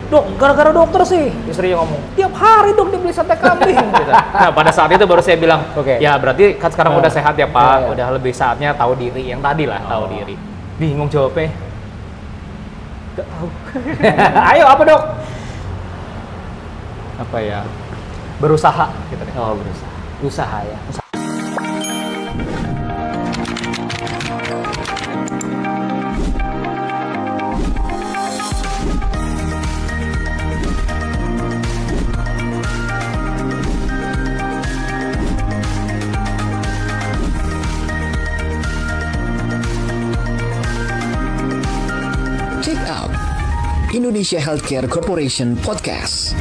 Dok, gara-gara dokter sih, istri ngomong, tiap hari dok dia beli sate kambing. Gitu. Nah pada saat itu baru saya bilang, ya berarti kan sekarang udah sehat ya Pak, udah lebih saatnya tahu diri, yang tadi lah tahu diri. Bingung jawabnya. Gak tahu. Ayo apa dok? Apa ya? Berusaha gitu deh. Oh berusaha. Usaha ya. Check out Indonesia Healthcare Corporation Podcast.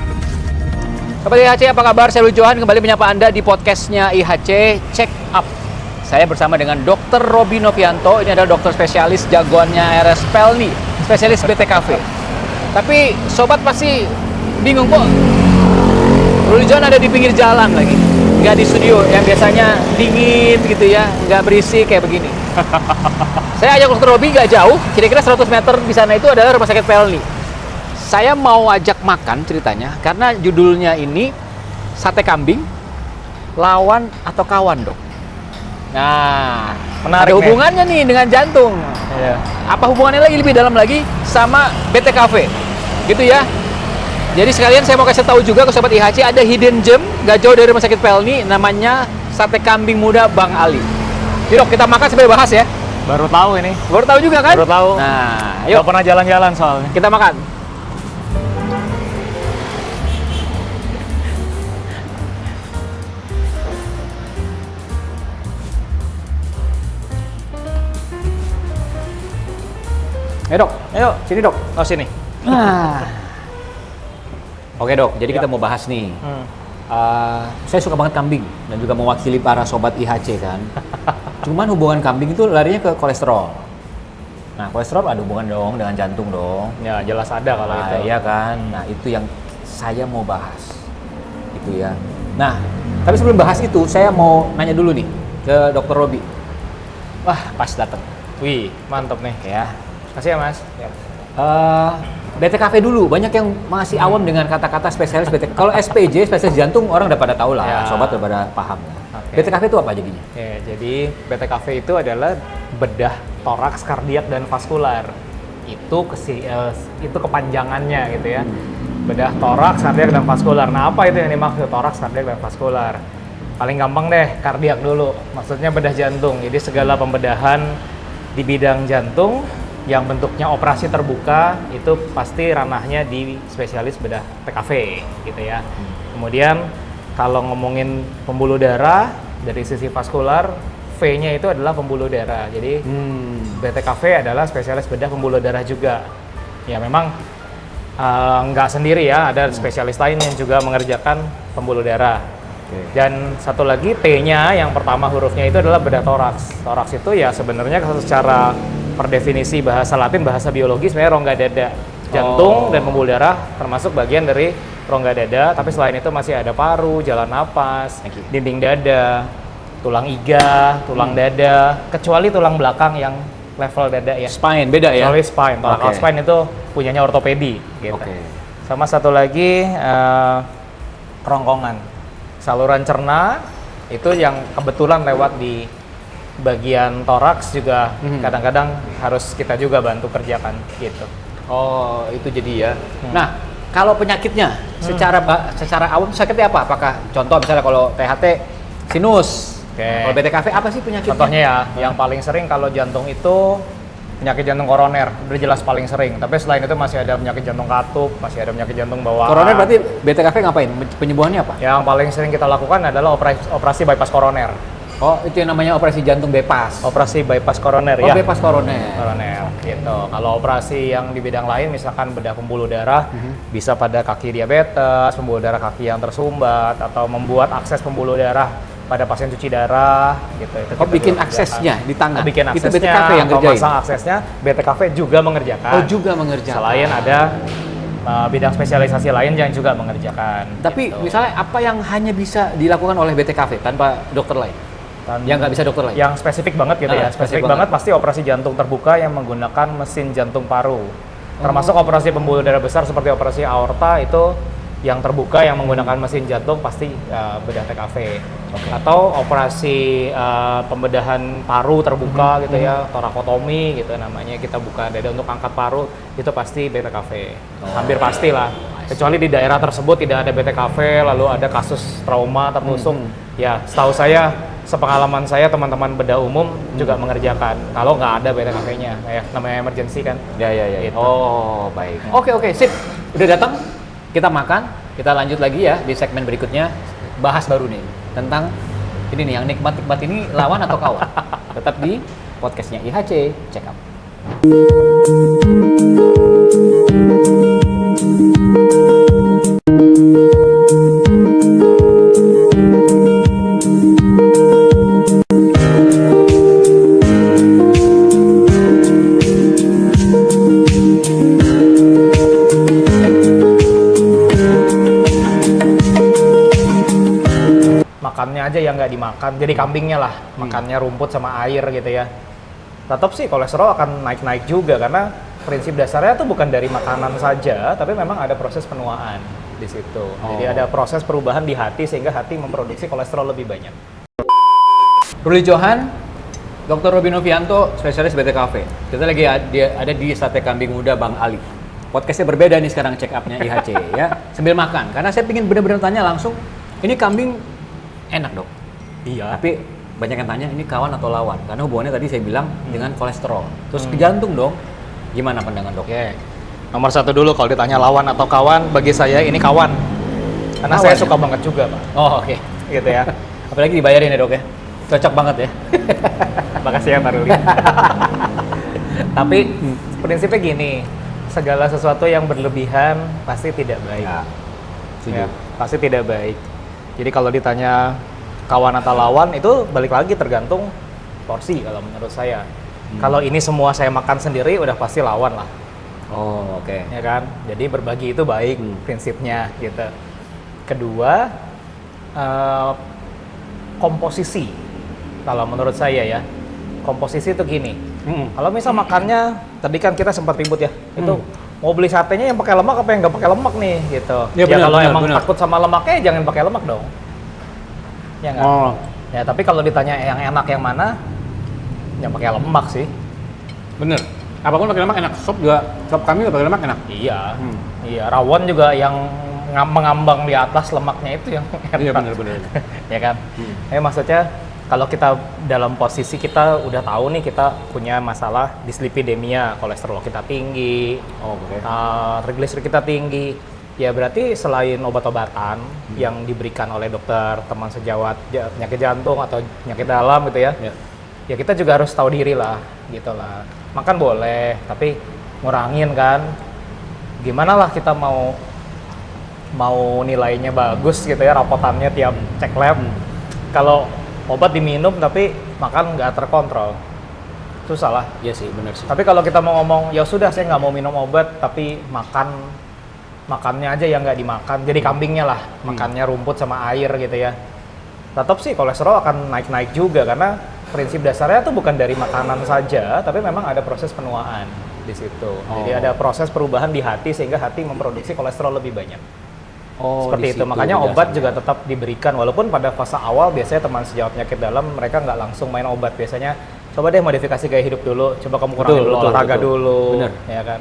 Sobat IHC, apa kabar? Saya Johan kembali menyapa Anda di podcastnya IHC Check Up. Saya bersama dengan Dr. Robi Novianto. Ini adalah dokter spesialis jagoannya RS Pelni, spesialis BTKV. Tapi sobat pasti bingung kok. Ruli John ada di pinggir jalan lagi, nggak di studio yang biasanya dingin gitu ya, nggak berisik kayak begini. Saya ajak Dr. Robi nggak jauh, kira-kira 100 meter di sana itu adalah rumah sakit Pelni. Saya mau ajak makan ceritanya karena judulnya ini sate kambing lawan atau kawan dok. Nah, Menarik ada hubungannya nih dengan jantung. Iya. Apa hubungannya lagi lebih dalam lagi sama BTKV, gitu ya. Jadi sekalian saya mau kasih tahu juga ke sobat IHC ada hidden gem nggak jauh dari rumah sakit Pelni, namanya sate kambing muda Bang Ali. Yuk dok, kita makan sambil bahas ya. Baru tahu ini. Baru tahu juga kan? Baru tahu. Nah, yuk Gak pernah jalan-jalan soalnya. kita makan. Ayo dok, Ayo. sini dok. Oh sini. Nah. Oke dok, jadi kita mau bahas nih. Saya suka banget kambing dan juga mewakili para sobat IHC kan. Cuman hubungan kambing itu larinya ke kolesterol. Nah, kolesterol ada hubungan dong dengan jantung dong. Ya jelas ada kalau Nah, itu. iya kan. Nah, itu yang saya mau bahas. Itu ya. Nah, tapi sebelum bahas itu, saya mau nanya dulu nih ke Dr. Robi. Wah, pas datang. Wih, mantap nih. Ya. Kasih ya Mas. Ya. BTKV dulu, banyak yang masih awam dengan kata-kata spesialis BTKV. Kalau SPJ, spesialis jantung, orang udah pada tahu lah, Ya. sobat udah pada paham. Oke. BTKV itu apa jadinya? Oke, jadi BTKV itu adalah bedah toraks, kardiak, dan vaskular. Itu kepanjangannya gitu ya. Bedah toraks, kardiak, dan vaskular. Nah, apa itu yang dimaksud toraks, kardiak, dan vaskular? Paling gampang deh, kardiak dulu. Maksudnya bedah jantung. Jadi segala pembedahan di bidang jantung yang bentuknya operasi terbuka itu pasti ranahnya di spesialis bedah TKV gitu ya. Kemudian kalau ngomongin pembuluh darah dari sisi vaskular, V-nya itu adalah pembuluh darah. Jadi BTKV adalah spesialis bedah pembuluh darah juga. Ya memang nggak sendiri ya, ada spesialis lain yang juga mengerjakan pembuluh darah. Dan satu lagi T-nya yang pertama hurufnya itu adalah bedah toraks. Toraks itu ya sebenarnya secara per definisi bahasa Latin, bahasa biologi sebenarnya rongga dada. Jantung dan pembuluh darah termasuk bagian dari rongga dada, tapi selain itu masih ada paru, jalan napas, dinding dada, tulang iga, tulang dada, kecuali tulang belakang yang level dada ya. Spine, beda ya? Kecuali spine, thoracic spine itu punyanya ortopedi gitu. Sama satu lagi kerongkongan. Saluran cerna itu yang kebetulan lewat di bagian toraks juga kadang-kadang harus kita juga bantu kerjakan gitu. Oh, itu jadi ya. Nah, kalau penyakitnya secara awam sakitnya apa? Apakah contoh misalnya kalau THT sinus, kalau BTKV apa sih penyakitnya? Contohnya ya, yang paling sering kalau jantung itu penyakit jantung koroner, udah jelas paling sering. Tapi selain itu masih ada penyakit jantung katup, masih ada penyakit jantung bawaan. Koroner berarti BTKV ngapain? Penyembuhannya apa? Yang paling sering kita lakukan adalah operasi bypass koroner. Oh, itu yang namanya operasi jantung bypass. Operasi bypass koroner ya. Bypass koroner. Koroner gitu. Kalau operasi yang di bidang lain misalkan bedah pembuluh darah bisa pada kaki diabetes, pembuluh darah kaki yang tersumbat atau membuat akses pembuluh darah pada pasien cuci darah gitu. Itu Oh, kita bikin juga aksesnya di tangan. bikin Itu aksesnya, BTKV yang kerjain. memasang aksesnya, BTKV juga mengerjakan. Oh, juga mengerjakan. Selain ada bidang spesialisasi lain yang juga mengerjakan. Tapi gitu. misalnya apa yang hanya bisa dilakukan oleh BTKV tanpa dokter lain? Yang nggak bisa dokter lain? Yang spesifik banget gitu ya. Spesifik banget pasti operasi jantung terbuka yang menggunakan mesin jantung paru. Termasuk operasi pembuluh darah besar seperti operasi aorta itu yang terbuka yang menggunakan mesin jantung pasti bedah TKV. Atau operasi pembedahan paru terbuka gitu ya, torakotomi gitu namanya, kita buka dada untuk angkat paru, itu pasti BTKV. Hampir pastilah. Kecuali di daerah tersebut tidak ada BTKV, lalu ada kasus trauma tertusuk. Ya, setahu saya, sepengalaman saya teman-teman bedah umum juga mengerjakan. Kalau nggak ada BTKV-nya, ya namanya emergency kan. Ya. Gitu. Oh, baik. Oke, sip. Udah datang? Kita makan, kita lanjut lagi ya di segmen berikutnya. Bahas baru nih tentang ini nih, yang nikmat-nikmat ini lawan atau kawan. Tetap di podcastnya IHC Check Up. Makannya aja yang nggak dimakan, jadi kambingnya lah, makannya rumput sama air gitu ya. Tetap sih kolesterol akan naik-naik juga karena prinsip dasarnya tuh bukan dari makanan saja, tapi memang ada proses penuaan di situ. Jadi ada proses perubahan di hati sehingga hati memproduksi kolesterol lebih banyak. Ruli Johan, Dr. Robi Novianto, spesialis BTKV. Kita lagi ada di Sate Kambing Muda Bang Ali. Podcastnya berbeda nih sekarang check up-nya IHC ya. Sambil makan, karena saya ingin benar-benar tanya langsung, ini kambing enak dok? Iya. Tapi banyak yang tanya ini kawan atau lawan? Karena hubungannya tadi saya bilang dengan kolesterol. Terus ke jantung dong, gimana pandangan dok? Oke. Nomor satu dulu kalau ditanya lawan atau kawan, bagi saya ini kawan. Karena Kawan, saya ya? suka banget juga Pak. Oh oke. Gitu ya. Apalagi dibayarin ya dok ya? Cocok banget ya? Makasih ya Pak Ruli. Tapi prinsipnya gini, segala sesuatu yang berlebihan pasti tidak baik. Setuju. Ya, pasti tidak baik. Jadi kalau ditanya kawan atau lawan itu balik lagi tergantung porsi kalau menurut saya. Kalau ini semua saya makan sendiri udah pasti lawan lah. Oh oke. Ya kan? Jadi berbagi itu baik prinsipnya gitu. Kedua, komposisi. Kalau menurut saya ya, komposisi itu gini. Kalau misal makannya, tadi kan kita sempat ribut ya, itu mau beli satenya yang pakai lemak apa yang nggak pakai lemak nih gitu. Ya, benar, kalau benar, emang benar. takut sama lemaknya jangan pakai lemak dong. Ya nggak? Oh. Ya tapi kalau ditanya yang enak yang mana, yang pakai lemak sih. Bener. Apapun pakai lemak enak. Sop kami juga pakai lemak enak. Iya. Iya, rawon juga yang mengambang di atas lemaknya itu yang enak. Iya bener. Ya kan? Maksudnya kalau kita dalam posisi kita udah tahu nih kita punya masalah dislipidemia, kolesterol kita tinggi, trigliserid kita tinggi, ya berarti selain obat-obatan yang diberikan oleh dokter, teman sejawat penyakit jantung atau penyakit dalam gitu ya, ya kita juga harus tahu diri lah, gitu lah. Makan boleh, tapi ngurangin kan. Gimana lah kita mau nilainya bagus gitu ya, rapotannya tiap cek lab. Kalau obat diminum tapi makan nggak terkontrol, susah lah. Iya sih, benar sih. Tapi kalau kita mau ngomong, ya sudah saya nggak mau minum obat tapi makannya aja yang nggak dimakan, jadi kambingnya lah, makannya rumput sama air gitu ya. Tetap sih kolesterol akan naik-naik juga karena prinsip dasarnya tuh bukan dari makanan saja, tapi memang ada proses penuaan di situ. Jadi ada proses perubahan di hati sehingga hati memproduksi kolesterol lebih banyak. Seperti itu, makanya obat juga tetap diberikan walaupun pada fase awal biasanya teman sejawat penyakit dalam mereka nggak langsung main obat, biasanya coba deh modifikasi gaya hidup dulu, coba kamu kurangin dulu olahraga dulu. Bener. Ya kan.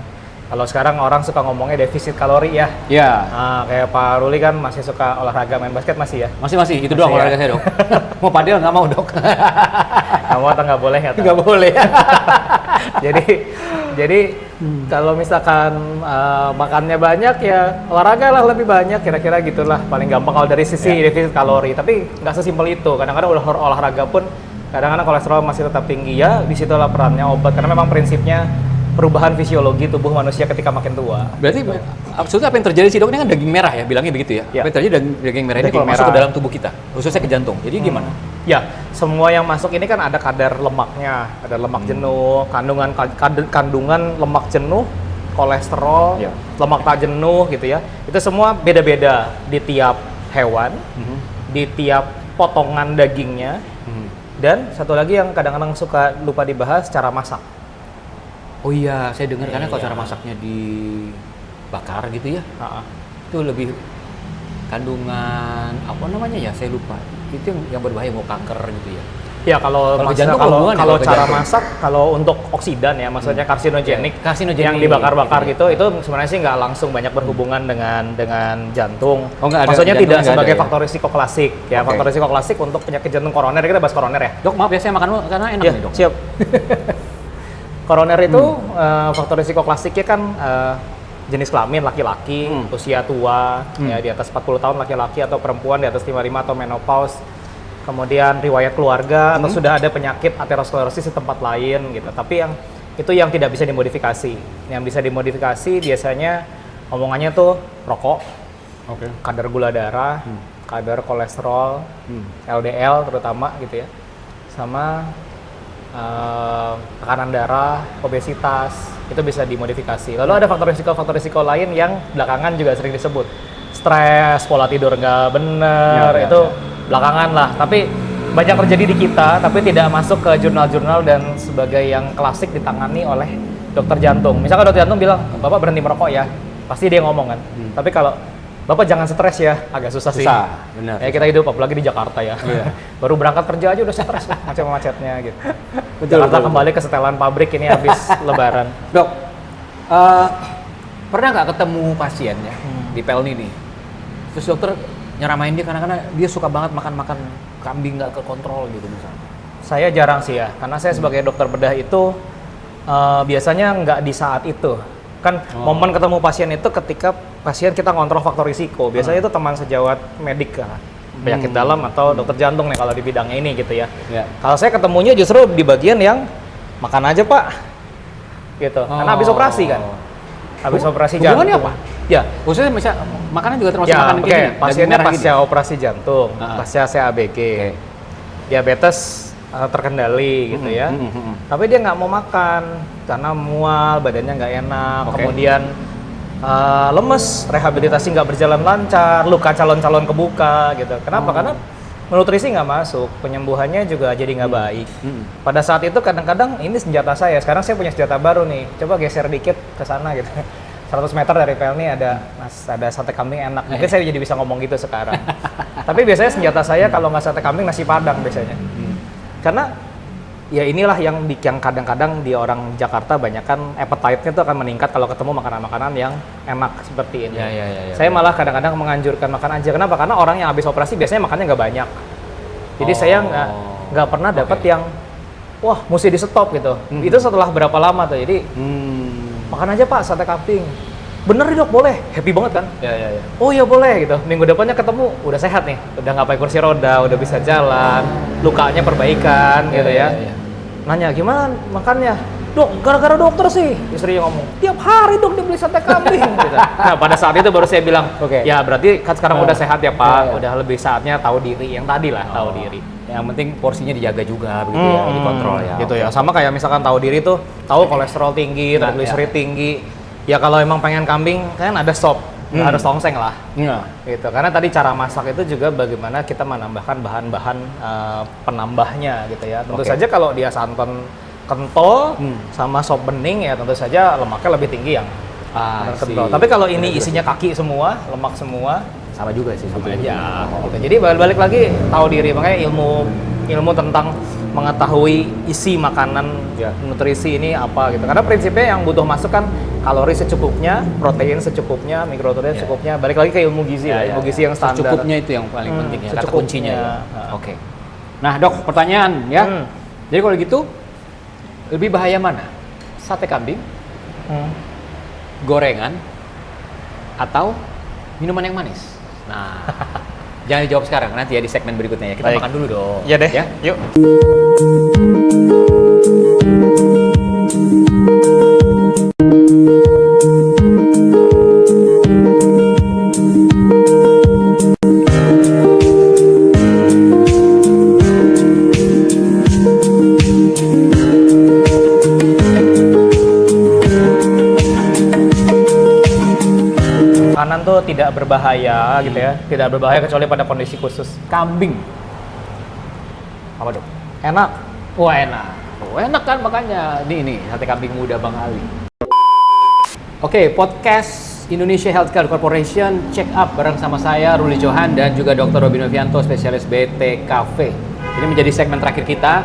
Kalau sekarang orang suka ngomongnya defisit kalori ya. Iya. Nah, kayak Pak Ruli kan masih suka olahraga, main basket masih ya? Masih itu doang Masih ya? olahraga saya dok. Mau padel nggak mau dok. Nggak mau atau nggak boleh ya? Nggak boleh. Jadi kalau misalkan makannya banyak ya olahraga lah lebih banyak, kira-kira gitulah paling gampang kalau dari sisi defisit kalori. Tapi nggak sesimpel itu, kadang-kadang udah olahraga pun kadang-kadang kolesterol masih tetap tinggi ya, disitulah perannya obat karena memang prinsipnya perubahan fisiologi tubuh manusia ketika makin tua. Berarti sebetulnya apa yang terjadi sih dok, ini kan daging merah ya bilangnya begitu ya? Ya. Apa yang terjadi daging merah ini Daging kalau masuk merah. ke dalam tubuh kita, khususnya ke jantung. Jadi gimana? Ya, semua yang masuk ini kan ada kadar lemaknya, ada lemak jenuh, kandungan lemak jenuh, kolesterol, Ya. lemak tak jenuh gitu ya. Itu semua beda-beda di tiap hewan, di tiap potongan dagingnya, dan satu lagi yang kadang-kadang suka lupa dibahas, cara masak. Oh iya, saya dengar karena kalau cara masaknya dibakar gitu ya, Ha-ha. itu lebih kandungan apa namanya ya, saya lupa. Itu yang berbahaya, mau kanker gitu ya. Ya kalau Kalau ke maksudnya jantung kalau hubungan ya, kalau kalau ke cara jantung. masak kalau untuk oksidan ya maksudnya karsinogenik Karsinogenik, yang dibakar-bakar gitu gitu itu sebenarnya sih nggak langsung banyak berhubungan dengan jantung. Oh, nggak ada, Maksudnya jantungnya tidak nggak sebagai ada ya? faktor risiko klasik ya. Oke. Faktor risiko klasik untuk penyakit jantung koroner, kita bahas koroner ya. Dok, maaf ya saya makan dulu karena enak Ya, nih dok. siap. Koroner itu faktor risiko klasiknya kan jenis kelamin laki-laki, usia tua ya di atas 40 tahun laki-laki atau perempuan di atas 55 atau menopause. Kemudian riwayat keluarga atau sudah ada penyakit aterosklerosis di tempat lain gitu. Tapi yang tidak bisa dimodifikasi. Yang bisa dimodifikasi biasanya omongannya tuh rokok, Oke. kadar gula darah, kadar kolesterol, LDL terutama gitu ya. Sama tekanan darah, obesitas, itu bisa dimodifikasi. Lalu ada faktor risiko lain yang belakangan juga sering disebut. Stres, pola tidur nggak bener, Ya, itu belakangan lah. Tapi banyak terjadi di kita, tapi tidak masuk ke jurnal-jurnal dan sebagai yang klasik ditangani oleh dokter jantung. Misalkan dokter jantung bilang, Bapak berhenti merokok ya, pasti dia ngomong kan. Tapi kalau Bapak jangan stres ya, agak susah sih. Benar. Ya kita hidup apalagi di Jakarta ya. Iya. Baru berangkat kerja aja udah stres macet-macetnya gitu. Betul, Jakarta betul, kembali ke setelan pabrik ini habis lebaran. Dok, pernah nggak ketemu pasien ya di Pelni nih? Terus dokter nyeramain dia karena dia suka banget makan kambing nggak kekontrol gitu misalnya. Saya jarang sih ya, karena saya sebagai dokter bedah itu biasanya nggak di saat itu. Kan momen ketemu pasien itu ketika pasien kita ngontrol faktor risiko. Biasanya itu teman sejawat medik lah, penyakit dalam atau dokter jantung nih kalau di bidangnya ini gitu ya. Ya. Kalau saya ketemunya justru di bagian yang makan aja Pak, gitu. Karena habis operasi kan, habis operasi jantung. Hubungannya apa? Ya, Khususnya misalnya makanan juga termasuk ya, makanan oke. gini, Pasiennya daging merah pasca operasi jantung, pasca CABG, diabetes terkendali gitu ya. Tapi dia nggak mau makan karena mual, badannya nggak enak, kemudian lemes, rehabilitasi nggak berjalan lancar, luka calon-calon kebuka gitu. Kenapa? Karena nutrisi nggak masuk, penyembuhannya juga jadi nggak baik. Pada saat itu kadang-kadang ini senjata saya. Sekarang saya punya senjata baru nih. Coba geser dikit ke sana gitu. 100 meter dari Pelni ada sate kambing enak. Mungkin saya jadi bisa ngomong gitu sekarang. Tapi biasanya senjata saya kalau nggak sate kambing nasi padang biasanya. Karena ya inilah yang kadang-kadang di orang Jakarta banyak kan appetite-nya tuh akan meningkat kalau ketemu makanan-makanan yang enak seperti ini. Ya, Saya malah kadang-kadang menganjurkan makan aja. Kenapa? Karena orang yang habis operasi biasanya makannya nggak banyak. Jadi saya nggak pernah dapat yang wah mesti di stop gitu. Itu setelah berapa lama tuh. Jadi makan aja Pak sate kambing. Bener nih Dok, boleh. Happy banget kan? Ya. Oh iya boleh gitu. Minggu depannya ketemu udah sehat nih, udah nggak pakai kursi roda, udah bisa jalan, lukanya perbaikan gitu ya. Nanya gimana makannya? Dok, gara-gara dokter sih. Istrinya ngomong, tiap hari Dok dia beli sate kambing. Gitu. Nah pada saat itu baru saya bilang, ya berarti kan sekarang udah sehat ya Pak, udah lebih saatnya tahu diri. Yang tadi lah tahu diri. Yang penting porsinya dijaga juga begitu ya, dikontrol ya. Gitu ya. Sama kayak misalkan tahu diri tuh, tahu kolesterol tinggi, triglycerid tinggi. Ya kalau emang pengen kambing kan ada stop, nggak harus tongseng lah. Gitu. Karena tadi cara masak itu juga bagaimana kita menambahkan bahan-bahan penambahnya gitu ya. Tentu saja kalau dia santan kental sama sop bening ya tentu saja lemaknya lebih tinggi yang kental. Tapi kalau ini isinya kaki semua, lemak semua, sama juga sih sama aja. Gitu. Jadi balik lagi tahu diri, makanya ilmu tentang mengetahui isi makanan nutrisi ini apa gitu. Karena prinsipnya yang butuh masuk kan kalori secukupnya, protein secukupnya, mikronutrien secukupnya. Balik lagi ke ilmu gizi ilmu gizi yang standar. Secukupnya itu yang paling penting ya, kata kuncinya. Oke. Nah Dok, pertanyaan ya. Jadi kalau gitu lebih bahaya mana? Sate kambing, gorengan, atau minuman yang manis? Nah, jangan dijawab sekarang, nanti ya di segmen berikutnya ya. Kita makan dulu dong. Iya deh, ya. Yuk. Makanan tuh tidak berbahaya gitu ya, tidak berbahaya kecuali pada kondisi khusus. Kambing. Apa Dok? Enak. Wah enak. Enak kan makanya. Nih, sate kambing muda Bang Ali. Oke, podcast Indonesia Healthcare Corporation Check Up bareng sama saya Ruli Johan dan juga Dr. Robby Novianto, spesialis BTKV. Ini menjadi segmen terakhir kita.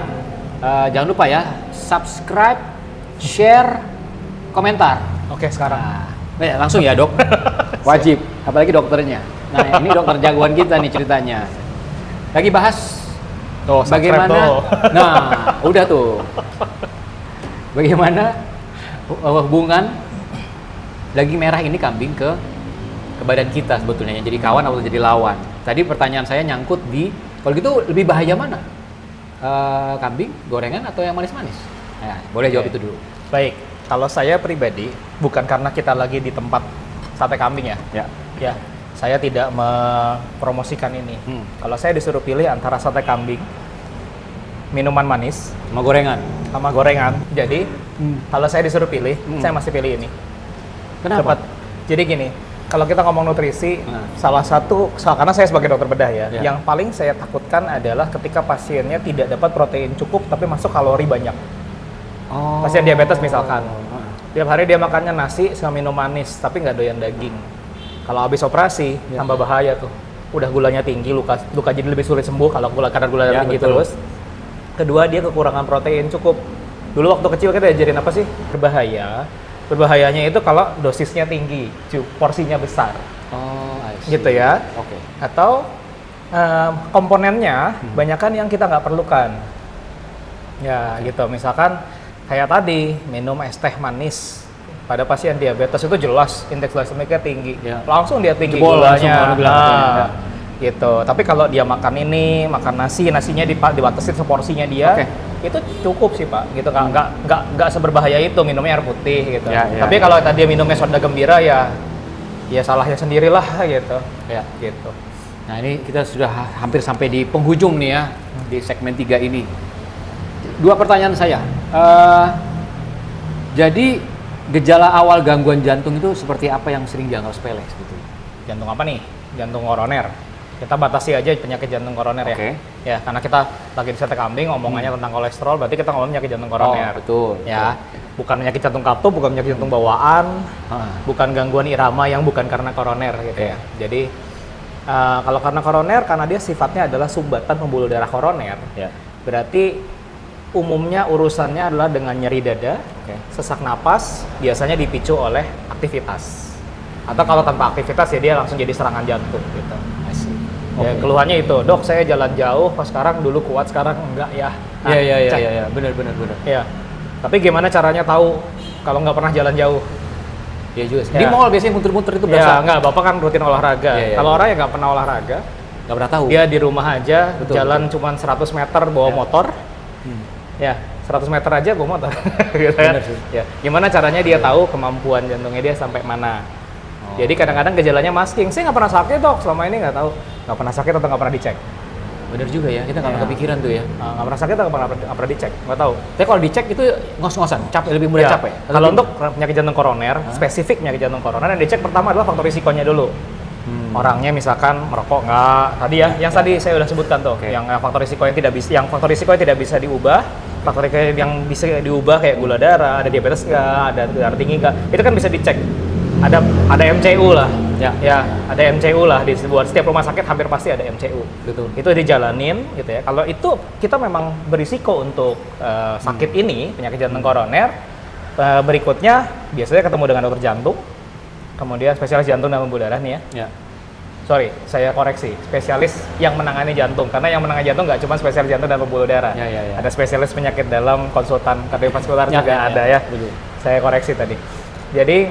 Jangan lupa ya, subscribe, share, komentar. Oke, sekarang. Ya, langsung ya dok, wajib, apalagi dokternya. Nah ini dokter jagoan kita nih ceritanya. Lagi bahas Tuh, subscribe bagaimana, tuh. nah udah tuh, bagaimana hubungan daging merah ini kambing ke badan kita sebetulnya, jadi kawan atau jadi lawan. Tadi pertanyaan saya nyangkut di, kalau gitu lebih bahaya mana? Kambing, gorengan atau yang manis-manis? Nah, boleh jawab itu dulu. Baik, kalau saya pribadi, bukan karena kita lagi di tempat sate kambing ya. Ya, saya tidak mempromosikan ini. Kalau saya disuruh pilih antara sate kambing, minuman manis, Sama gorengan. sama gorengan. Jadi, kalau saya disuruh pilih, saya masih pilih ini. Kenapa? Jadi gini, kalau kita ngomong nutrisi, Nah. salah satu, karena saya sebagai dokter bedah ya, Ya. yang paling saya takutkan adalah ketika pasiennya tidak dapat protein cukup tapi masuk kalori banyak. Oh. Pasien diabetes misalkan, tiap hari dia makannya nasi sama minum manis, tapi nggak doyan daging. Kalau habis operasi, tambah bahaya tuh. Udah gulanya tinggi, luka jadi lebih sulit sembuh kalau kadar gula darah tinggi betul. terus. Kedua, dia kekurangan protein cukup. Dulu waktu kecil kita diajarin apa sih? Berbahayanya itu kalau dosisnya tinggi, porsinya besar. Oh, I see. Gitu ya. Oke. Atau komponennya banyakan yang kita nggak perlukan. Ya gitu, misalkan kayak tadi minum es teh manis pada pasien diabetes itu jelas indeks glikemiknya tinggi, Ya. langsung dia tinggi Jebol langsung gulanya. kalau bilang katanya. Gitu. Tapi kalau dia makan ini, makan nasinya dibatasin seporsinya dia, Oke. itu cukup sih Pak. Gitu nggak seberbahaya itu minumnya air putih gitu. Ya, ya, Tapi ya. kalau tadi minumnya soda gembira ya salahnya sendirilah gitu. Ya. Gitu. Nah ini kita sudah hampir sampai di penghujung nih ya, di segmen 3 ini. 2 pertanyaan saya. Jadi gejala awal gangguan jantung itu seperti apa yang sering dianggap sepele sebetulnya? Jantung apa nih? Jantung koroner. Kita batasi aja penyakit jantung koroner ya. Oke. Ya, karena kita lagi di sate kambing ngomongannya tentang kolesterol, berarti kita ngomong penyakit jantung koroner. Oh, betul. Ya, bukan penyakit jantung katup, bukan penyakit jantung bawaan, bukan gangguan irama yang bukan karena koroner gitu ya. Jadi kalau karena koroner, karena dia sifatnya adalah sumbatan pembuluh darah koroner, Ya. berarti umumnya urusannya adalah dengan nyeri dada, sesak napas, biasanya dipicu oleh aktivitas. Atau kalau tanpa aktivitas ya dia langsung jadi serangan jantung gitu. I see. Ya, Oke. keluhannya itu, dok saya jalan jauh, pas sekarang dulu kuat, sekarang enggak ya. Nah, cek. Iya, benar. Ya. Tapi gimana caranya tahu kalau nggak pernah jalan jauh? Iya juga. Sih. Ya. Di mall biasanya muter-muter itu Ya, berasa. enggak, Bapak kan rutin olahraga. Iya, iya, Kalau iya. orang yang nggak pernah olahraga, Nggak pernah tahu. dia di rumah aja, Betul, jalan cuma 100 meter bawa Ya. motor. Ya, 100 meter aja bawa motor. Gitu ya. Benar sih. Ya. Gimana caranya dia tahu kemampuan jantungnya dia sampai mana? Oh. Jadi kadang-kadang gejalanya masking. Saya nggak pernah sakit dok, selama ini nggak tau. Nggak pernah sakit atau nggak pernah dicek. Benar juga ya, kita nggak Ya. pernah kepikiran tuh ya. Nggak pernah sakit atau nggak pernah dicek, nggak tahu. Tapi kalau dicek itu ngos-ngosan, capek, lebih mudah Ya, capek. kalau untuk penyakit jantung koroner, spesifik penyakit jantung koroner yang dicek pertama adalah faktor risikonya dulu. Orangnya misalkan merokok nggak, tadi ya, yang tadi saya udah sebutkan tuh, Oke. yang faktor risiko yang tidak bisa diubah, faktor risiko yang bisa diubah kayak gula darah, ada diabetes nggak, ada darah tinggi nggak, itu kan bisa dicek. Ada MCU lah, Ya. ada MCU lah di setiap rumah sakit hampir pasti ada MCU. Betul. Itu dijalanin gitu ya. Kalau itu kita memang berisiko untuk sakit ini penyakit jantung koroner, berikutnya biasanya ketemu dengan dokter jantung, kemudian spesialis jantung dan pembuluh darah nih ya. Ya. Sorry, saya koreksi, spesialis yang menangani jantung, karena yang menangani jantung nggak cuma spesialis jantung dan pembuluh darah. Ya. Ada spesialis penyakit dalam, konsultan kardiovaskular Ya, juga ya, ada ya. ya. Betul. Saya koreksi tadi. Jadi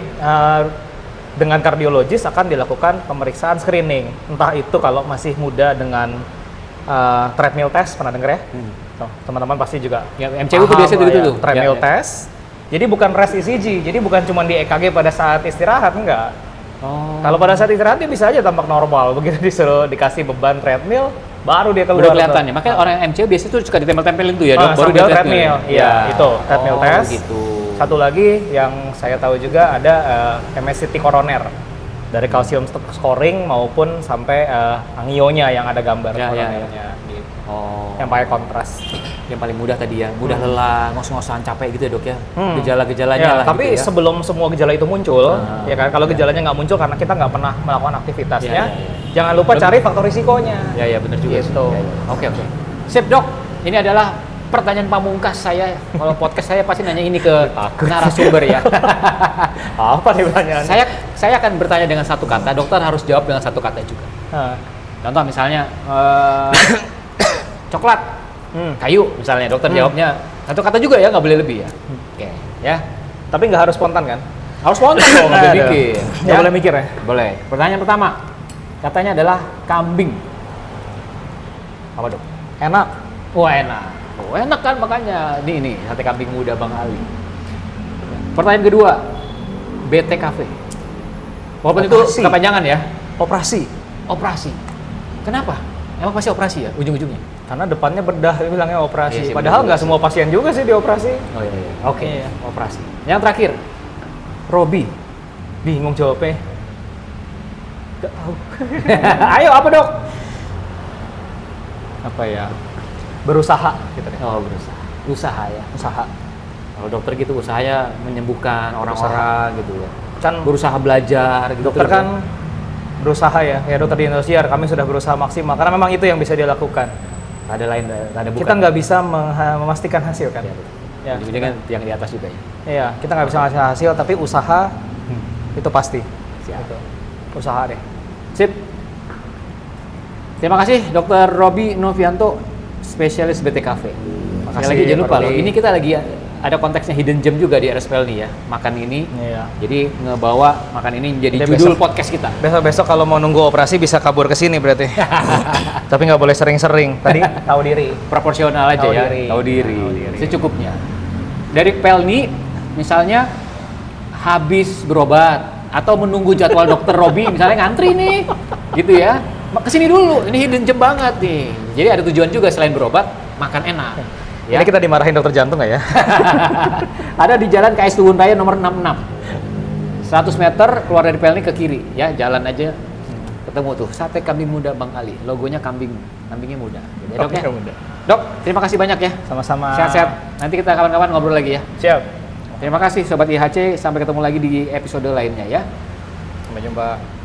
dengan kardiologis akan dilakukan pemeriksaan screening, entah itu kalau masih muda dengan treadmill test, pernah denger ya? Tuh, teman-teman pasti juga Ya, MCU tuh paham biasanya lah gitu ya. tuh. Treadmill Ya, ya. test. Jadi bukan rest ECG, jadi bukan cuma di EKG pada saat istirahat, enggak. Oh. Kalau pada saat istirahat dia bisa aja tampak normal, begitu dikasih beban treadmill, baru dia keluar. Udah kelihatan ya. Makanya orang yang MCU biasanya tuh suka ditempel-tempelin tuh ya, Dok. Baru dia treadmill. Iya, itu treadmill test. Gitu. Satu lagi yang saya tahu juga ada MSCT koroner. Dari kalsium scoring maupun sampai angionya yang ada gambar Ya, ya, koronelnya gitu. Oh. Yang pakai kontras. Yang paling mudah tadi ya, mudah lelah, ngos-ngosan, capek gitu ya dok ya. Hmm. Gejala-gejalanya Ya, lah tapi gitu ya. sebelum semua gejala itu muncul, Ah, ya kan, kalau gejalanya nggak muncul karena kita nggak pernah melakukan aktivitasnya, Ya, ya, ya. jangan lupa cari faktor risikonya. Ya ya benar juga. sih. Gitu. Ya, ya. Oke oke. Sip dok, ini adalah pertanyaan pamungkas saya. Kalau podcast saya pasti nanya ini ke narasumber ya. Apa nih pertanyaan? Saya akan bertanya dengan satu kata, dokter harus jawab dengan satu kata juga. Ah. Contoh misalnya coklat, kayu misalnya, dokter jawabnya satu kata juga ya, nggak boleh lebih ya. Oke, ya. Tapi nggak harus spontan kan? Harus spontan dong, nggak boleh Aduh. bikin. Nggak boleh mikir ya? Boleh. Pertanyaan pertama, katanya adalah kambing. Apa dok? Enak. Wah enak. Oh, enak kan makanya. Ini sate kambing muda Bang Ali. Pertanyaan kedua, BT Cafe. Walaupun itu Operasi. kepanjangan ya. Operasi. Operasi. Kenapa? Emang pasti operasi ya ujung-ujungnya? Karena depannya bedah, dia bilangnya operasi. Iya sih, Padahal betul nggak sih. semua pasien juga sih dioperasi. Oh iya iya. Oke. Iya. Operasi. Yang terakhir, Robi. Bingung jawabnya. Nggak tahu. Ayo apa dok? Apa ya? Berusaha gitu deh. Oh berusaha. Usaha ya. Usaha. Kalau dokter gitu usahanya menyembuhkan orang-orang gitu ya. Kan Berusaha belajar gitu. dokter dok. kan berusaha ya dokter di Indosiar, kami sudah berusaha maksimal karena memang itu yang bisa dia lakukan. ada lain, ada bukan. Kita nggak bisa memastikan hasil kan. Ya, betul. Ya. Jadi kan yang di atas juga ya. Iya, kita nggak bisa ngasih hasil, tapi usaha itu pasti. Siap. Gitu. Usaha deh. Sip. Terima kasih Dr. Robi Novianto, spesialis BTKV. Sekali Makasih, lagi jangan lupa Pak loh, Rudi. ini kita lagi ada konteksnya hidden gem juga di RSPL nih ya. Makan ini. Iya. Jadi ngebawa makan ini jadi Jadi judul besok- podcast kita. Besok kalau mau nunggu operasi bisa kabur ke sini berarti. Tapi nggak boleh sering-sering. Tadi tahu diri. Proporsional aja Tahu ya. diri. Tahu diri. Tahu diri. Secukupnya. Dari Pelni misalnya habis berobat atau menunggu jadwal dokter Robi misalnya ngantri nih. Gitu ya. Kesini dulu, ini hidden gem banget nih. Jadi ada tujuan juga selain berobat, makan enak. Ya. Ini kita dimarahin dokter jantung nggak ya? Ada di Jalan KS Tubun Raya nomor 66. 100 meter keluar dari Pelni ke kiri, ya jalan aja. Ketemu tuh sate kambing muda Bang Ali. Logonya kambingnya muda. Ya, dok, ya? Kambingnya muda. Dok, terima kasih banyak ya. Sama-sama. Sehat-sehat. Nanti kita kapan-kapan ngobrol lagi ya. Siap. Terima kasih Sobat IHC. Sampai ketemu lagi di episode lainnya ya. Sampai jumpa.